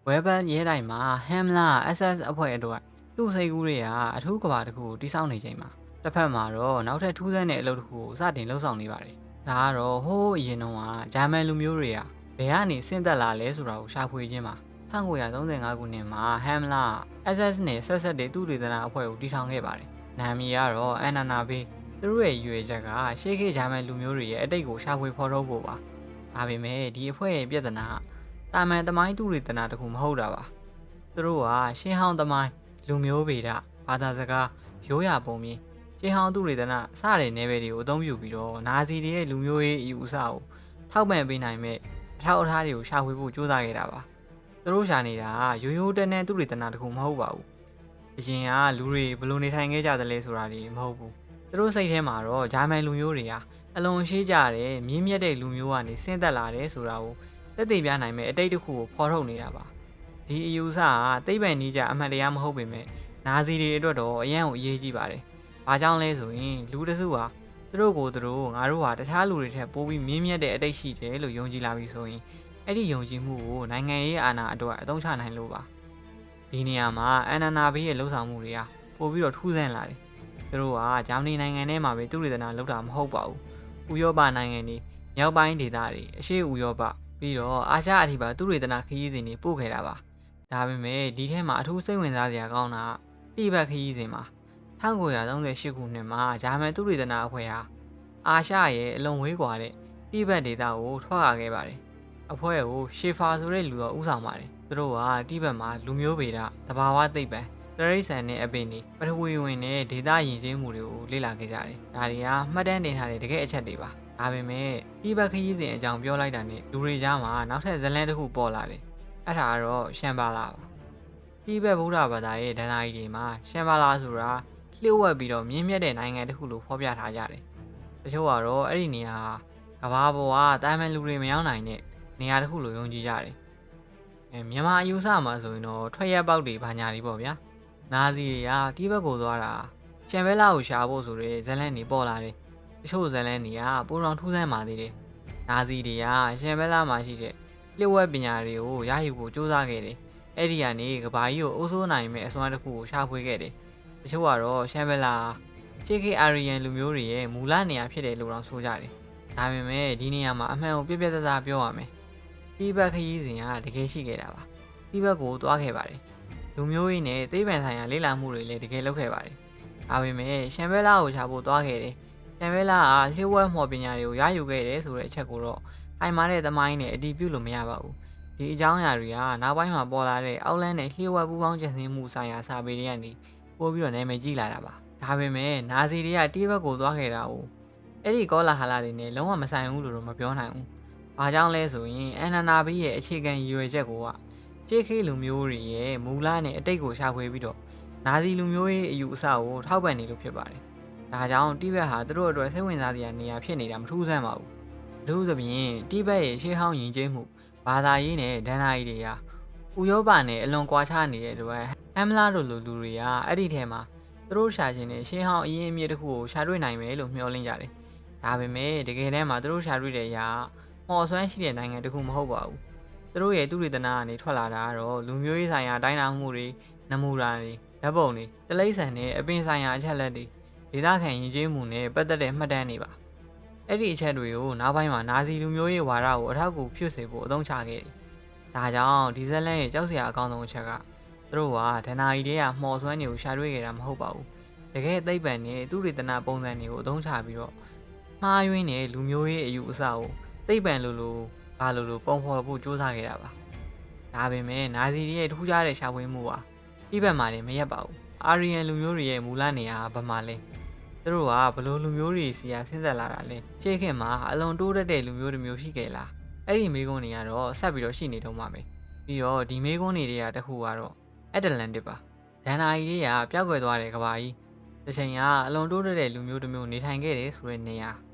ဝဲဘတ်ရဲတိုင်းမှာဟမ်လာ SS အဖွဲ့အတွက်သူ့စိတ်ကူးတွေကအထူးကဘာတစ်ခုကိုတိစောက်နေချိန်မှာတစ်ဖက်မှာတော့နောက်ထပ်ထူးဆန်းတဲ့အလုပ်တစ်ခုကိုစတင်လှုပ်ဆောင်နေပါတယ်။ဒါကတော့ဟိုးအရင်တုန်းကဂျာမန်လူမျိုးတွေကဘယ်ကနေဆင့်သက်လာလဲဆိုတာကိုရှာဖွေခြင်းမှာ1935ခုနှစ်မှာဟမ်လာ SS နဲ့ဆက်ဆက်တဲ့သူ့ဒေသနာအဖွဲ့ကိုတည်ထောင်ခဲ့ပါတယ်။နာမည်ကတော့အန်နာနာဘေးသူတို့ရဲ့ရွေချက်ကရှေးခေတ်ဂျာမန်လူမျိုးတွေရဲ့အတိတ်ကိုရှာဖွေဖော်ထုတ်ဖို့ပါ။ဒါပေမဲ့ဒီအဖွဲ့ရဲ့ပြဿနာတာမန်သမိုင်းသူတွေတနာတခုမဟုတ်တာပါသူတို့ကရှင်းဟောင်းသမိုင်းလူမျိုးဗေဒဘာသာစကားရိုးရာပုံမြင်ရှင်းဟောင်းသူတွေတနာစတဲ့နယ်ပယ်တွေကိုအသုံးပြုပြီးတော့နာဇီတွေရဲ့လူမျိုးရေးအယူအဆကိုထောက်ပံ့ပေးနိုင်မဲ့အထောက်အထားတွေကိုရှာဖွေဖို့ကြိုးစားခဲ့တာပါသူတို့ရှာနေတာကရိုးရိုးတန်းတန်းသူတွေတနာတခုမဟုတ်ပါဘူးအရင်ကလူတွေဘယ်လိုနေထိုင်ခဲ့ကြသလဲဆိုတာတွေမဟုတ်ဘူးသူတို့စိတ်ထဲမှာတော့ဂျာမန်လူမျိုးတွေဟာအလွန်ရှိကြတဲ့မြင့်မြတ်တဲ့လူမျိုးကနေဆင်းသက်လာတယ်ဆိုတာကိုသက်သေပြနိုင်မဲ့အတိတ်တစ်ခုကိုဖော်ထုတ်နေတာပါဒီအယူဆကသိပ္ပံနည်းကျအမှန်တရားမဟုတ်ပေမဲ့နာဇီတွေအတွက်တော့အရန်ကိုအရေးကြီးပါတယ်ဘာကြောင့်လဲဆိုရင်လူတစုဟာသူတို့ကိုယ်သူတို့ငါတို့ဟာတခြားလူတွေထက်ပိုပြီးမြင့်မြတ်တဲ့အတိတ်ရှိတယ်လို့ယုံကြည်လာပြီးဆိုရင်အဲ့ဒီယုံကြည်မှုကိုနိုင်ငံရေးအာဏာအတွက်အသုံးချနိုင်လို့ပါဒီနေရာမှာအန်နာနာဘေးရဲ့လှုပ်ဆောင်မှုတွေကပိုပြီးတော့ထူးဆန်းလာတယ်သူတို့ကဂျာမနီနိုင်ငံထဲမှာပဲသူတွေတနာလှုပ်တာမဟုတ်ပါဘူးဥရောပနိုင်ငံတွေမြောက်ပိုင်းဒေသတွေအရှေ့ဥရောပပြီးတော့အာရှအထိပါသူတွေတနာခရီးစဉ်တွေပို့ခဲ့တာပါဒါပေမဲ့ဒီထဲမှာအထူးစိတ်ဝင်စားစရာကောင်းတာတိဘက်ခရီးစဉ်မှာ1938ခုနှစ်မှာဂျာမန်သူတွေတနာအဖွဲ့ဟာအာရှရဲ့အလွန်ဝေးကွာတဲ့တိဘက်ဒေသကိုထွက်လာခဲ့ပါတယ်အဖွဲ့ကိုရှေဖာဆိုတဲ့လူတော်ဦးဆောင်ပါတယ်သူတို့ကတိဘက်မှာလူမျိုးဗေဒသဘာဝသိပ္ပံတရိษံနဲ့အပင်တွေပထဝီဝင်နဲ့ဒေသယဉ်ကျေးမှုတွေကိုလေ့လာခဲ့ကြတယ်ဒါတွေကမှတ်တမ်းတင်ထားတဲ့တကယ်အချက်တွေပါဒါပေမဲ့တိဘက်ခရီးစဉ်အကြောင်းပြောလိုက်တာနဲ့လူတွေကြားမှာနောက်ထပ်ဇလန်းတစ်ခုပေါ်လာတယ်။အဲ့ဒါကတော့ရှမ်ဘာလာပါ။တိဘက်ဗုဒ္ဓဘာသာရဲ့ဒဏ္ဍာရီတွေမှာရှမ်ဘာလာဆိုတာလျှို့ဝှက်ပြီးတော့မြင့်မြတ်တဲ့နိုင်ငံတစ်ခုလို့ဖော်ပြထားကြတယ်။တချို့ကတော့အဲ့ဒီနေရာကဘာပေါ်ကတာမန်လူတွေမရောက်နိုင်တဲ့နေရာတစ်ခုလို့ယုံကြည်ကြတယ်။မြန်မာအယူဆမှာဆိုရင်တော့ထွက်ရက်ပေါက်တွေဘာညာတွေပေါ့ဗျာ။နာဇီတွေကတိဘက်ကိုသွားတာရှမ်ဘဲလာကိုရှာဖို့ဆိုတဲ့ဇလန်းတွေပေါ်လာတယ်။တချို့ဇလန်းတွေကပိုတော်ထူးဆန်းပါသေးတယ်။နာဇီတွေကရှမ်ဘဲလာမှာရှိတဲ့လျှို့ဝှက်ပညာတွေကိုရယူဖို့ကြိုးစားခဲ့တယ်။အဲ့ဒီကနေကဘာကြီးကိုအုပ်စိုးနိုင်မဲ့အစွမ်းတစ်ခုကိုရှာဖွေခဲ့တယ်။တချို့ကတော့ရှမ်ဘဲလာချေကေအာရီယန်လူမျိုးတွေရဲ့မူလနေရာဖြစ်တယ်လို့တော့ဆိုကြတယ်။ဒါပေမဲ့ဒီနေရာမှာအမှန်ကိုပြပြသားသားပြောရမယ်။တိဘက်ခရီးစဉ်ကတကယ်ရှိခဲ့တာပါ။တိဘက်ကိုသွားခဲ့ပါတယ်။လူမျိုးရေးနဲ့သိပ္ပံဆိုင်ရာလေ့လာမှုတွေလည်းတကယ်လုပ်ခဲ့ပါတယ်။ဒါပေမဲ့ရှမ်ဘဲလာကိုရှာဖို့သွားခဲ့တယ်။ရှမ်ဘဲလာကလျှို့ဝှက်မော်ပညာတွေကိုရယူခဲ့တယ်ဆိုတဲ့အချက်ကိုတော့အိမ်မာတဲ့သမိုင်းနဲ့အတီးပြုလို့မရပါဘူးဒီအကြောင်းအရာတွေကနောက်ပိုင်းမှာပေါ်လာတဲ့အောက်လန်းနဲ့လျှို့ဝှက်ပူးပေါင်းကျင့်စဉ်မှုဆိုင်ရာစာပေတွေကနေပို့ပြီးတော့နာမည်ကြီးလာတာပါဒါပေမဲ့နာဇီတွေကတိဘက်ကိုသွားခဲ့တာကိုအဲ့ဒီကောလာဟာလာတွေနဲ့လုံးဝမဆိုင်ဘူးလို့တော့မပြောနိုင်ဘူးဘာကြောင့်လဲဆိုရင်အန်နာနာဘေးရဲ့အခြေခံရည်ရွယ်ချက်ကိုရှေးခေတ်လူမျိုးတွေရဲ့မူလနဲ့အတိတ်ကိုရှာဖွေပြီးတော့နာဇီလူမျိုးရဲ့အယူအဆကိုထောက်ပံ့နေလို့ဖြစ်ပါတယ်ဒါကြောင့်တိဘက်ဟာသူတို့အတွက်စိတ်ဝင်စားစရာနေရာဖြစ်နေတာမထူးဆန်းပါဘူး။ဒါဆိုရင်တိဘက်ရဲ့ရှေးဟောင်းယဉ်ကျေးမှုဘာသာရေးနဲ့ဒဏ္ဍာရီတွေကဥရောပနဲ့အလွန်ကွာခြားနေတဲ့အတွက်ဟမ်လာတို့လိုလူတွေကအဲ့ဒီထဲမှာသူတို့ရှာခြင်းနဲ့ရှေးဟောင်းအရင်းအမြစ်တစ်ခုကိုရှာတွေ့နိုင်မယ်လို့မျှော်လင့်ကြတယ်။ဒါပေမဲ့တကယ်တမ်းမှာသူတို့ရှာတွေ့တဲ့အရာမော်ဆွမ်းရှိတဲ့နိုင်ငံတစ်ခုမဟုတ်ပါဘူး။သူတို့ရဲ့သူရိသနာကနေထွက်လာတာကတော့လူမျိုးရေးဆိုင်ရာတိုင်းတာမှုတွေနမူနာတွေဓာတ်ပုံတွေတလိမ့်ဆန်နဲ့အပင်ဆိုင်ရာအချက်လက်တွေဒေသခံယဉ်ကျေးမှုနဲ့ပတ်သက်တဲ့မှတ်တမ်းတွေပါအဲ့ဒီအချက်တွေကိုနောက်ပိုင်းမှာနာဇီလူမျိုးရေးဝါဒကိုအထောက်အကူဖြစ်စေဖို့အသုံးချခဲ့တယ်။ဒါကြောင့်ဒီဇက်လန်ရဲ့ကြောက်စရာအကောင်းဆုံးအချက်ကသူတို့ကဒဏ္ဍာရီတွေကမှော်စွမ်းတွေကိုရှာတွေ့ခဲ့တာမဟုတ်ပါဘူး။တကယ်သိပ္ပံနဲ့သူရိသနာပုံစံတွေကိုအသုံးချပြီးတော့မှားယွင်းတဲ့လူမျိုးရေးအယူအဆကိုသိပ္ပံလိုဘာလိုပုံဖော်ဖို့စ조사ခဲ့တာပါ။ဒါပေမဲ့နာဇီတွေရဲ့ထူးခြားတဲ့ရှာဖွေမှုဟာဒီဘက်မှာလည်းမရက်ပါဘူး။အာရီယန်လူမျိုးတွေရဲ့မူလနေရာကဘာမှလဲသူတို့ကဘလို့လူမျိုးတွေစီကဆင်းသက်လာတာလဲရှေးခေတ်မှာအလွန်တိုးတက်တဲ့လူမျိုးတစ်မျိုးရှိခဲ့လားအဲ့ဒီမိကုန်းတွေကတော့ဆက်ပြီးတော့ရှိနေတော့မှာပဲပြီးတော့ဒီမိကုန်းတွေကတခုကတော့အက်တလန်တစ်ပါဒန်နာရီတွေကပျောက်ကွယ်သွားတဲ့ကဘာကြီးတစ်ချိန်ကအလွန်တိုးတက်တဲ့လူမျိုးတစ်မျိုးနေထိုင်ခဲ့တယ်ဆိုတဲ့နေရ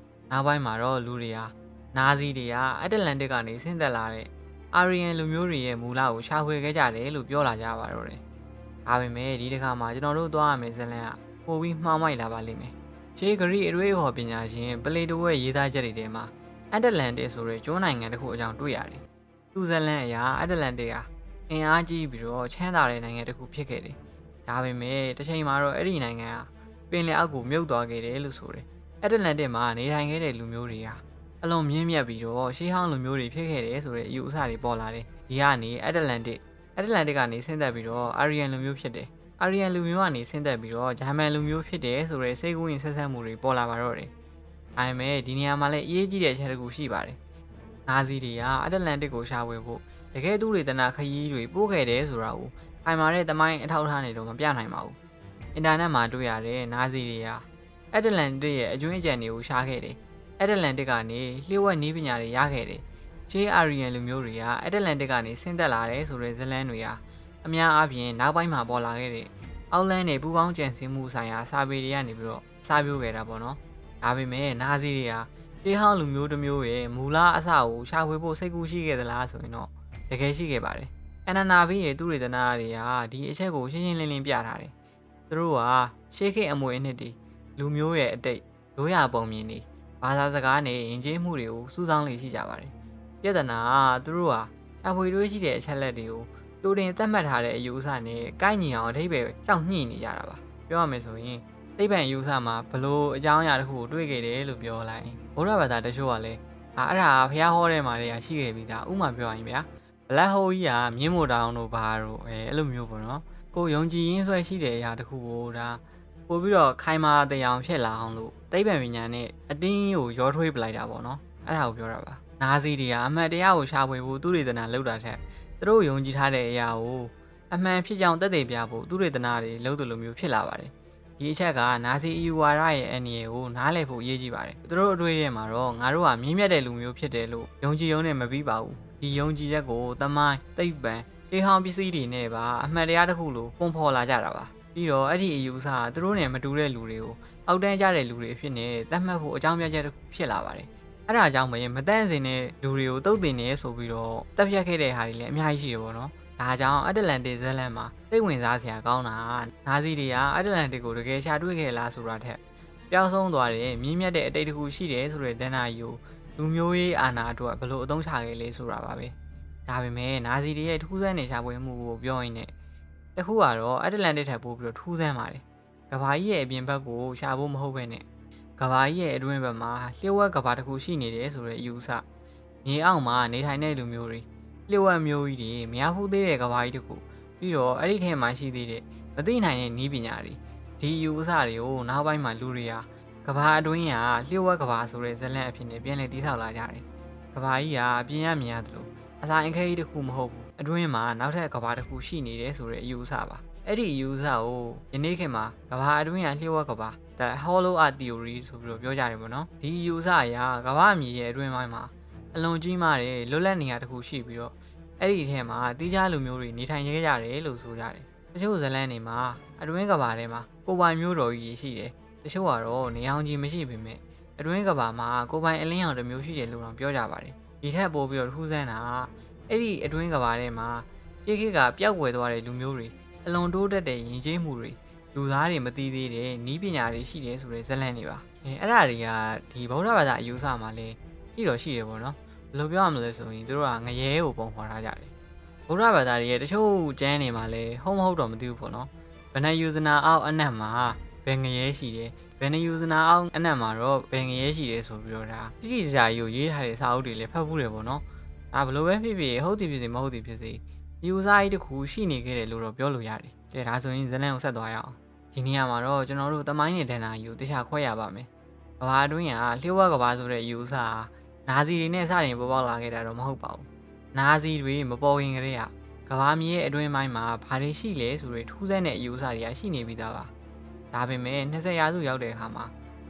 ာနောက်ပိုင်းမှာတော့လူတွေဟာနာဇီတွေကအက်တလန်တစ်ကနေဆင်းသက်လာတဲ့အာရီယန်လူမျိုးတွေရဲ့မူလကိုရှာဖွေခဲ့ကြတယ်လို့ပြောလာကြပါတော့တယ်ဒါပေမဲ့ဒီတစ်ခါမှာကျွန်တော်တို့သွားရမယ်ဇလန်ကပိုပြီးမှားမိုက်လာပါလိမ့်မယ်ရှေးဂရိအတွေ့အခေါ်ပညာရှင်ပလေတိုရဲ့ရေးသားချက်တွေထဲမှာအက်တလန်တစ်ဆိုတဲ့ကျွန်းနိုင်ငံတစ်ခုအကြောင်းတွေ့ရတယ်။သူဇလန်အရာအက်တလန်တစ်ဟာ အင်အားကြီးပြီးတော့ချမ်းသာတဲ့နိုင်ငံတစ်ခုဖြစ်ခဲ့တယ်ဒါပေမဲ့တစ်ချိန်မှာတော့အဲ့ဒီနိုင်ငံဟာပင်လယ်အောက်ကိုမြုပ်သွားခဲ့တယ်လို့ဆိုတယ်အတ္တလန္တစ်မှာနေထိုင်ခဲ့တဲ့လူမျိုးတွေဟာအလွန်မြင့်မြတ်ပြီးတော့ရှေးဟောင်းလူမျိုးတွေဖြစ်ခဲ့တယ်ဆိုတဲ့အယူအဆတွေပေါ်လာတယ်ဒီကနေအတ္တလန္တစ်ကနေဆင်းသက်ပြီးတော့အာရီယန်လူမျိုးဖြစ်တယ်အာရီယန်လူမျိုးကနေဆင်းသက်ပြီးတော့ဂျာမန်လူမျိုးဖြစ်တယ်ဆိုတဲ့စိတ်ကူးရင်ဆက်ဆက်မှုတွေပေါ်လာပါတော့တယ်ဒါပေမဲ့ဒီနေရာမှာလည်းအရေးကြီးတဲ့အချက်တစ်ခုရှိပါတယ်နာဇီတွေကအတ္တလန္တစ်ကိုရှာဖွေဖို့တကယ်သူတွေတနာခရီးတွေပို့ခဲ့တယ်ဆိုတာကိုအိမ်မာတဲ့သမိုင်းအထောက်အထားတွေတော့မပြနိုင်ပါဘူးအင်တာနက်မှာတွေ့ရတဲ့နာဇီတွေကအတ္တလန္တစ်ရဲ့အကျွင်းအကြံတွေကိုရှားခဲ့တယ်အတ္တလန္တစ်ကနေလျှို့ဝှက်နည်းပညာတွေရခဲ့တယ်ရှေးအာရီယန်လူမျိုးတွေကအတ္တလန္တစ်ကနေဆင်းသက်လာတယ်ဆိုတဲ့ဇလန်းတွေဟာအများအားဖြင့်နောက်ပိုင်းမှာပေါ်လာခဲ့တဲ့အောက်လန်းနဲ့ပူပေါင်းကြံစည်မှုဆိုင်ရာစာပေတွေကနေပြီးတော့စာပြိုးခဲ့တာပေါ့နော်ဒါပေမဲ့နာဇီတွေကရှေးဟောင်းလူမျိုးတစ်မျိုးရဲ့မူလအစကိုရှာဖွေဖို့စိတ်ကူးရှိခဲ့သလားဆိုရင်တော့တကယ်ရှိခဲ့ပါတယ်အန်နာဘီရဲ့သူတွေတနာတွေကဒီအချက်ကိုရှင်းရှင်းလင်းလင်းပြထားတယ်သူတို့ကရှေးခေတ်အမွေအနှစ်တွေလူမျိုးရဲ့အတိတ်ရိုးရာပုံမြင်တွေဘာသာစကားနဲ့ယဉ်ကျေးမှုတွေကိုစူးစောင်းလေ့ရှိကြပါတယ်ပြဿနာကသူတို့ဟာရှာဖွေတွေးရှိတဲ့အချက်လက်တွေကိုတိုးတင်သတ်မှတ်ထားတဲ့အယူအဆနဲ့ကိုက်ညီအောင်အထိပ္ပယ်ကြောက်ညှိနေကြတာပါပြောရမယ်ဆိုရင်သိပ္ပံအယူအဆမှာဘလို့အကြောင်းအရာတစ်ခုကိုတွေးခဲ့တယ်လို့ပြောလိုက်ဘုရားဘာသာတချို့ကလည်းအဲ့ဒါဖះဟောတဲ့မှာလည်းရှိခဲ့ပြီးသားဥမာပြောရရင်ဗျာBlack Hole ကြီးကမြင်းမို့တောင်တို့ဘာတို့အဲ့လိုမျိုးပေါ့နော်ကိုယုံကြည်ရင်းဆွဲရှိတဲ့အရာတစ်ခုကိုဒါပို့ပြီးတော့ခိုင်မာတရားဖြစ်လာအောင်လို့သိပ္ပံပညာနဲ့အတင်းကိုရောထွေးပလိုက်တာပေါ့နော်အဲ့ဒါကိုပြောတာပါနာဇီတွေကအမှန်တရားကိုရှာဖွေဖို့သူတွေတနာလောက်တာထက်သူတို့ယုံကြည်ထားတဲ့အရာကိုအမှန်ဖြစ်ကြောင်းသက်သေပြဖို့သူတွေတနာတွေလုပ်တယ်လို့မျိုးဖြစ်လာပါတယ်ဒီအချက်ကနာဇီအယူဝါဒရဲ့အန်ရီကိုနားလည်ဖို့အရေးကြီးပါတယ်သူတို့အတွေ့အကြုံမှာတော့ငါတို့ကမြင့်မြတ်တဲ့လူမျိုးဖြစ်တယ်လို့ယုံကြည်ရုံနဲ့မပြီးပါဘူးဒီယုံကြည်ချက်ကိုသမိုင်းသိပ္ပံရှေးဟောင်းပစ္စည်းတွေနဲ့ပါအမှန်တရားတစ်ခုလိုပုံဖော်လာကြတာပါပြီးတော့အဲ့ဒီအယူအဆကသူတို့နဲ့မတူတဲ့လူတွေကိုအောက်တန်းကြတဲ့လူတွေအဖြစ်နဲ့သတ်မှတ်ဖို့အကြောင်းပြချက်တစ်ခုဖြစ်လာပါတယ်အဲ့ဒါကြောင့်မတန့်စင်တဲ့လူတွေကိုတုတ်တင်နေဆိုပြီးတော့တက်ဖြတ်ခဲ့တဲ့ဟာတွေလည်းအများကြီးရှိတယ်ပေါ့နော်ဒါကြောင့်အတ္တလန္တစ်ဇလန်မှာစိတ်ဝင်စားစရာကောင်းတာနာဇီတွေကအတ္တလန္တစ်ကိုတကယ်ရှာတွေ့ခဲ့လားဆိုတာထက်ပျောက်ဆုံးသွားတဲ့မြင့်မြတ်တဲ့အတိတ်တစ်ခုရှိတယ်ဆိုတဲ့ဒဏ္ဍာရီကိုလူမျိုးရေးအာဏာအတွက်ဘလို့အသုံးချခဲ့လဲဆိုတာပါပဲဒါပေမဲ့နာဇီတွေရဲ့ထူးဆန်းတဲ့ရှာဖွေမှုကိုပြောရင်းနဲ့တခုကတော့အတ္တလန္တစ်ထက်ပိုပြီးတော့ထူးဆန်းပါတယ်ကဘာကြီးရဲ့အပြင်ဘက်ကိုရှာဖို့မဟုတ်ဘဲနဲ့ကဘာကြီးရဲ့အတွင်းဘက်မှာလျှို့ဝှက်ကဘာတစ်ခုရှိနေတယ်ဆိုတဲ့အယူအဆမြေအောက်မှာနေထိုင်တဲ့လူမျိုးတွေလျှို့ဝှက်မျိုးကြီးတွေမရဘူးသေးတဲ့ကဘာကြီးတစ်ခုပြီးတော့အဲ့ဒီထဲမှာရှိသေးတဲ့မသိနိုင်တဲ့နည်းပညာတွေဒီယူအဆတွေကိုနောက်ပိုင်းမှာလူတွေဟာကဘာအတွင်းကလျှို့ဝှက်ကဘာဆိုတဲ့ဇလန်အဖြစ်နဲ့ပြန်လည်တည်ဆောက်လာကြတယ်ကဘာကြီးကအပြင်ရမြင်ရတယ်လို့အစာအခဲကြီးတစ်ခုမဟုတ်ဘူးအတွင်းမှာနောက်ထပ်ကဘာတစ်ခုရှိနေတယ်ဆိုတဲ့အယူအဆပါအဲ့ဒီအယူအဆကိုယနေ့ခေတ်မှာကဘာအတွင်းကလျှို့ဝှက်ကဘာ The Hollow Earth Theory ဆိုပြီးတော့ပြောကြတယ်ပေါ့နော်ဒီအယူအဆအရကဘာမြေရဲ့အတွင်းပိုင်းမှာအလွန်ကြီးမားတဲ့လွတ်လပ်နေရာတစ်ခုရှိပြီးတော့အဲ့ဒီထဲမှာတီးခြားလူမျိုးတွေနေထိုင်နေကြတယ်လို့ဆိုကြတယ်တချို့ဇလန်တွေမှာအတွင်းကဘာထဲမှာကိုပိုင်မျိုးတော်ကြီးရှိတယ်တချို့ကတော့နေအောင်ကြီးမရှိပေမဲ့အတွင်းကဘာမှာကိုပိုင်အလင်းရောင်တစ်မျိုးရှိတယ်လို့တော့ပြောကြပါတယ်ဒီထက်ပိုပြီးတော့ထူးဆန်းတာအဲ့ဒီအတွင်းကဘာထဲမှာရှေးခေတ်ကပျောက်ကွယ်သွားတဲ့လူမျိုးတွေအလွန်တိုးတက်တဲ့ယဉ်ကျေးမှုတွေလူသားတွေမသိသေးတဲ့နည်းပညာတွေရှိတယ်ဆိုတဲ့ဇလန်တွေပါအဲ့ဒါတွေကဒီဗုဒ္ဓဘာသာအယူအဆမှာလည်းရှိတယ်ပေါ့နော်ဘယ်လိုပြောရမလဲဆိုရင်တို့ကငရဲကိုပုံဖော်ထားကြတယ်ဗုဒ္ဓဘာသာတွေရဲ့တချို့ကျမ်းတွေမှာလည်းဟုတ်မဟုတ်တော့မသိဘူးပေါ့နော်ဗဏ္ဍယူဇနာအောက်အနက်မှာဘယ်ငရဲရှိတယ်ဗဏ္ဍယူဇနာအောက်အနက်မှာတော့ဘယ်ငရဲရှိတယ်ဆိုပြီးတော့ဒါတိတိကျကျကြီးကိုရေးထားတဲ့စာအုပ်တွေလည်းဖတ်ဘူးတယ်ပေါ့နော်ဘယ်လိုပဲဖြစ်ဖြစ်ဟုတ်သည်ဖြစ်စေမဟုတ်သည်ဖြစ်စေယူဇာကြီးတစ်ခုရှိနေခဲ့တယ်လို့တော့ပြောလို့ရတယ်ဒါဆိုရင်ဇလန်ကိုဆက်သွားရအောင်ဒီနေရာမှာတော့ကျွန်တော်တို့သမိုင်းနဲ့ဒဏ္ဍာကြီးကိုတခြားခွဲရပါမယ်ကဘာအတွင်းကလျှို့ဝှက်ကဘာဆိုတဲ့ယူဇာနာဇီတွေနဲ့စတင်ပေါ်ပေါက်လာခဲ့တာတော့မဟုတ်ပါဘူးနာဇီတွေမပေါ်ခင်ကတည်းကကဘာမြေရဲ့အတွင်းပိုင်းမှာဘာတွေရှိလဲဆိုတဲ့ထူးဆန်းတဲ့အယူအဆတွေကရှိနေပြီးသားပါဒါပေမဲ့20ရာစုရောက်တဲ့အခါမှာ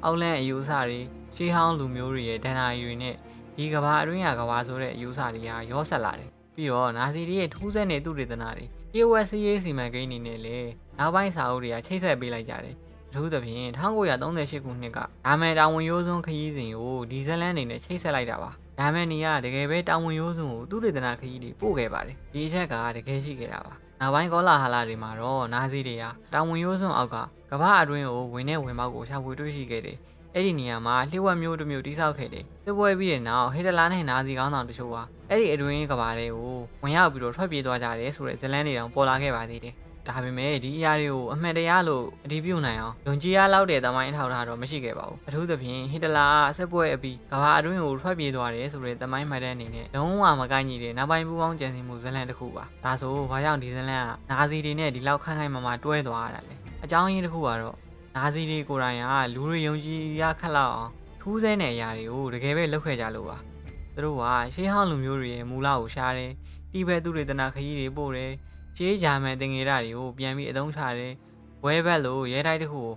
အောက်လန့်အယူအဆတွေရှေးဟောင်းလူမျိုးတွေရဲ့ဒဏ္ဍာရီတွေနဲ့ဒီကဘာအတွင်းကဘာဆိုတဲ့အယူအဆတွေကရောဆက်လာတယ်ပြီးတော့နာဇီတွေရဲ့ထူးဆန်းတဲ့သူတေသနာတွေ POSCA စီမံကိန်းအနေနဲ့လည်းနောက်ပိုင်းစာအုပ်တွေကချိတ်ဆက်ပေးလိုက်ကြတယ်အထူးသဖြင့်1938ခုနှစ်ကဒါမဲတာဝန်ရိုးစွန်းခရီးစဉ်ကိုဒီဇလန်အနေနဲ့ချိတ်ဆက်လိုက်တာပါဒါမဲနီကတကယ်ပဲတာဝန်ရိုးစွန်းကိုသူတေသနာခရီးတွေပို့ခဲ့ပါတယ်ဒီအချက်ကတကယ်ရှိခဲ့တာပါနောက်ပိုင်းကောလာဟာလာတွေမှာတော့နာဇီတွေကတာဝန်ရိုးစွန်းအောက်ကကဘာအတွင်းကိုဝင်တဲ့ဝင်ပေါက်ကိုရှာဖွေတွေ့ရှိခဲ့တယ် အဲ့ဒီနေရာမှာလျှို့ဝှက်မျိုးတစ်မျိုးတိစောက်ခဲ့တယ်စစ်ပွဲပြီးတဲ့နောက်ဟစ်တလာနဲ့နာဇီကောင်းဆောင်တချို့ဟာအဲ့ဒီအတွင်းကဘာတွေကိုဝင်ရောက်ပြီးတော့ထွက်ပြေးသွားကြတယ်ဆိုတဲ့ဇလန်းတွေတောင်ပေါ်လာခဲ့ပါသေးတယ်ဒါပေမဲ့ဒီအရာတွေကိုအမှန်တရားလို့အတည်ပြုနိုင်အောင်ယုံကြည်ရလောက်တဲ့သမိုင်းအထောက်အထားတော့မရှိခဲ့ပါဘူးအထူးသဖြင့်ဟစ်တလာစစ်ပွဲအပြီးကဘာအတွင်းကိုထွက်ပြေးသွားတယ်ဆိုတဲ့သမိုင်းမှတ်တမ်းအနေနဲ့လုံးဝမကိုက်ညီတဲ့နောက်ပိုင်းပူးပေါင်းကြံစည်မှုဇလန်းတစ်ခုပါဒါဆိုဘာကြောင့်ဒီဇလန်းကနာဇီတွေနဲ့ဒီလောက်ခိုင်ခိုင်မာမာတွဲသွားရတာလဲအကြောင်းရင်းတစ်ခုကတော့နာဇီတွေကိုယ်တိုင်ကလူတွေယုံကြည်ရခက်လောက်အောင်ထူးဆန်းတဲ့အရာတွေကိုတကယ်ပဲလုပ်ခဲ့ကြလို့ပါသူတို့ကရှေးဟောင်းလူမျိုးတွေရဲ့မူလကိုရှားတယ်တိဘက်သူတွေတနာခရီးတွေပို့တယ်ရှေးဂျာမန်တင်ငယ်တာတွေကိုပြန်ပြီးအသုံးချတယ်ဝဲဘက်လို့ရဲတိုက်တစ်ခုကို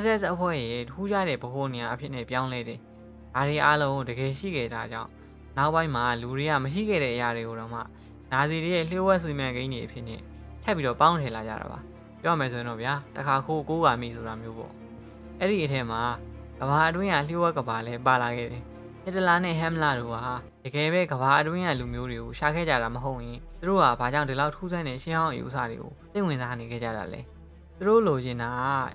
SS အဖွဲ့ရဲ့ထူးခြားတဲ့ဗဟိုနေရာအဖြစ်နဲ့ပြောင်းလဲတယ်ဒါတွေအားလုံးတကယ်ရှိခဲ့တာကြောင့်နောက်ပိုင်းမှာလူတွေကမရှိခဲ့တဲ့အရာတွေကိုတော့မှနာဇီတွေရဲ့လျှို့ဝှက်ဆွေးနွေးကိန်းတွေအဖြစ်နဲ့ထပ်ပြီးတော့ပေါင်းထည့်လာကြတာပါပြောမယ်ဆိုရင်တော့ဗျာတခါခိုးကမိဆိုတာမျိုးပေါ့အဲ့ဒီအထက်မှာကဘာအတွင်းကလျှို့ဝှက်ကဘာလဲပါလာခဲ့တယ်ဟစ်တလာနဲ့ဟမ်လာတို့ဟာတကယ်ပဲကဘာအတွင်းကလူမျိုးတွေကိုရှာခဲ့ကြတာမဟုတ်ရင်သူတို့ကဘာကြောင့်ဒီလောက်ထူးဆန်းတဲ့ရှင်းအောင်အယူအဆတွေကိုစိတ်ဝင်စားနေခဲ့ကြတာလဲသူတို့လိုချင်တာ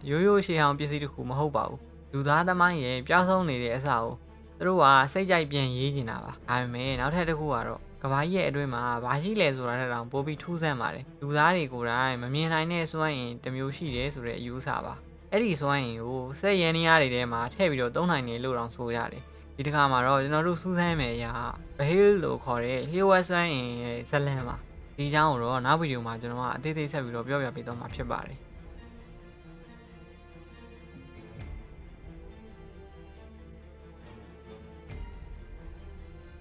ရိုးရိုးရှင်းအောင်ပစ္စည်းတစ်ခုမဟုတ်ပါဘူးလူသားသမိုင်းရဲ့ပျောက်ဆုံးနေတဲ့အစာကိုသူတို့ကစိတ်ကြိုက်ပြန်ရေးချင်တာပါဒါပေမဲ့နောက်ထပ်တစ်ခုကတော့ကဘာကြီးရဲ့အတွင်းမှာဘာရှိလဲဆိုတာနဲ့တောင်ပိုပြီးထူးဆန်းပါတယ်လူသားတွေကိုယ်တိုင်မမြင်နိုင်တဲ့စွမ်းအင်တစ်မျိုးရှိတယ်ဆိုတဲ့အယူအဆပါအဲ့ဒီစွမ်းအင်ကိုစက်ရန်နီးယားတွေထဲမှာထည့်ပြီးတော့သုံးနိုင်တယ်လို့တောင်ဆိုရတယ်ဒီတစ်ခါမှာတော့ကျွန်တော်တို့စူးစမ်းမယ်အရာဘဟေးလို့ခေါ်တဲ့လျှို့ဝှက်စွမ်းအင်ရဲ့ဇလန်းပါဒီအကြောင်းကိုတော့နောက်ဗီဒီယိုမှာကျွန်တော်ကအသေးသေးဆက်ပြီးတော့ပြောပြပေးသွားမှာဖြစ်ပါတယ်